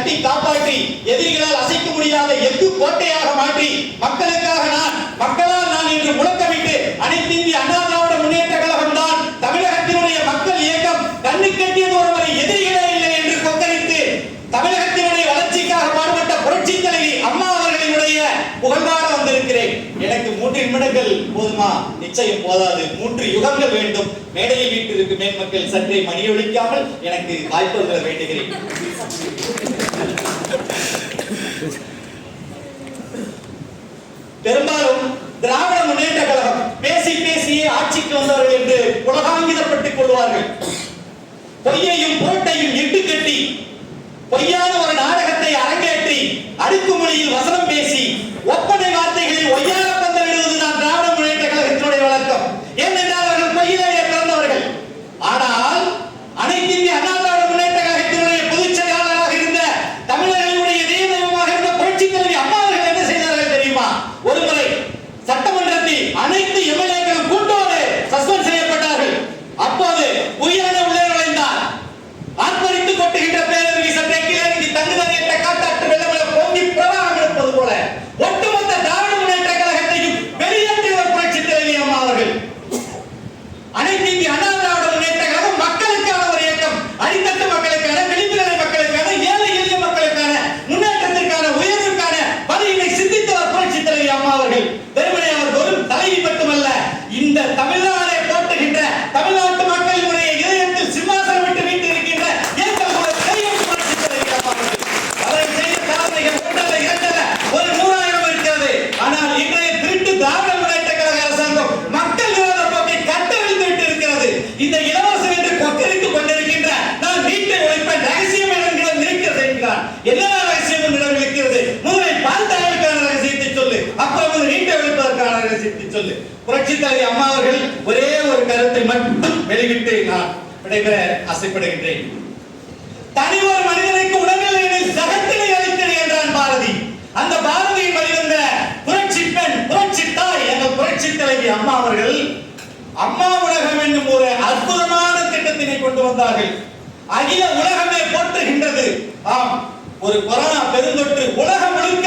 கட்டி காப்பாற்றி எதிரிகளால் அசைக்க முடியாத எஃகு கோட்டையாக மாற்றி மக்களுக்காக மக்களால் நான் என்று முழக்கமிட்டு அனைத்து இந்திய அண்ணா திராவிட முன்னேற்ற கழகம் தான் தமிழகத்தினுடைய மக்கள் இயக்கம் கண்ணு கட்டியது ஒருவரை எதிரிகளே இல்லை என்று கொக்கரித்து தமிழகத்தினுடைய வளர்ச்சிக்காக பாடுபட்ட புரட்சி தலைவி அம்மா அவர்களினுடைய புகழ்பாட வந்திருக்கிறேன். எனக்கு 3 நிமிடங்கள் போதுமா? நிச்சயம் போதாது. 3 யுகங்கள் வேண்டும். மேடையில் வீட்டிற்கு மேன்மக்கள் சற்றே மணியொலிக்காமல் எனக்கு வாய்ப்புகளை வேண்டுகிறேன். பெரும்பாலும் திராவிட முன்னேற்ற கழகம் பேசியே ஆட்சிக்கு வந்தவர்கள் என்று உலகாங்கிதப்பட்டுக் கொள்வார்கள். பொய்யையும் போட்டையும் இட்டு கட்டி பொய்யான ஒரு நாடகத்தை அரங்கேற்றி அடுக்குமொழியில் வசனம் பேசி ஒப்பனை வார்த்தைகளில் ஒய்யார பந்தலிடுவதுதான் திராவிட முன்னேற்ற கழகத்தினுடைய வழக்கம். ஏனென்றால் அவர்கள் பொய்யிலேயே பிறந்தவர்கள். ஆனால் அனைத்து இந்திய அண்ணா திராவிட முன்னேற்ற கழகத்தினுடைய பொதுச் செயலாளராக இருந்த தமிழர்களுடைய தெய்வமாக இருந்த புரட்சி தலைவி அம்மா அவர்கள் என்ன செய்தார்கள் தெரியுமா? ஒருமுறை சட்டமன்றத்தில் அனைத்து எம்எல்ஏக்களும் கூட்டோடு சஸ்பெண்ட் செய்யப்பட்டார்கள். அப்போது உயிரான உள்ளே நுழைந்தார். ஆர்ப்பரித்து கொட்டுகின்ற பேரருவி சட்டை கீழே தங்குதறியற்ற காட்டாற்று வெள்ளமலை பொங்கி பிரவாகம் எடுப்பது போல ஒட்டுமொத்த திராவிட முன்னேற்ற கழகத்தையும் வெளியேற்றியவர் புரட்சி தலைவி அம்மா அவர்கள். அனைத்து இந்திய அண்ணா திராவிட முன்னேற்ற கழகம் மக்களுக்கான ஒரு இயக்கம். அடித்தட்டு மக்களுக்கான, விளிம்புநிலை மக்களுக்கான, ஏழை எளிய மக்களுக்கான முன்னேற்றத்திற்கான, உயர்வுக்கான பணியினை சிந்தித்தவர் புரட்சி தலைவி அம்மா அவர்கள். வெறுமனே அவர் ஒரு தலைவி மட்டுமல்ல, இந்த தமிழ்நாடை போட்டுகின்ற தமிழ்நாட்டு மக்களினுடைய இதயத்தில் சிம்மாசனம் விட்டு வீட்டு இருக்கின்ற எங்கள் புரட்சி தலைவி அம்மா அவர்கள். அவரை செய்த சாதனைகள் ஒன்றல்ல இரண்டல்ல, ஒரு 100,000 இருக்கிறது. ஆனால் இன்றைய திருட்டு திராவிட முன்னேற்ற கழக அரசாங்கம் மக்கள் விரோத போக்கை கட்டவிழ்த்து விட்டு இருக்கிறது. இந்த இலவசம் என்று கொக்கரித்துக் கொண்டிருக்கின்ற நான் வீட்டை உழைப்பேன் ரகசியம் என்னிடம் இருக்கிறது என்கிறார். என்ன ரகசியம் என்னிடம் இருக்கிறது? முதலில் பால்தாய்க்கான ரகசியத்தை சொல்லு, அப்புறம் வீட்டை உழைப்பதற்கான ரகசியத்தை சொல்லு. புரட்சி தலைவி அம்மா அவர்கள் ஒரே ஒரு கருத்தை மட்டும் வெளியிட்டு நான் விடைபெற ஆசைப்படுகின்றேன். தனி ஒரு மனிதனுக்கு உணவில் எனில் சகத்தினை அளித்தது என்றான் பாரதி. அந்த பாரதியின் வழிவந்த புரட்சி பெண், புரட்சி தாய் என்ற புரட்சி தலைவி அம்மா அவர்கள் அம்மா உலகம் என்னும் ஒரு அற்புதமான திட்டத்தினை கொண்டு வந்தார்கள். அகில உலகமே போற்றுகின்றது. ஆம், ஒரு கொரோனா பெருந்தொற்று உலகம் முழுக்க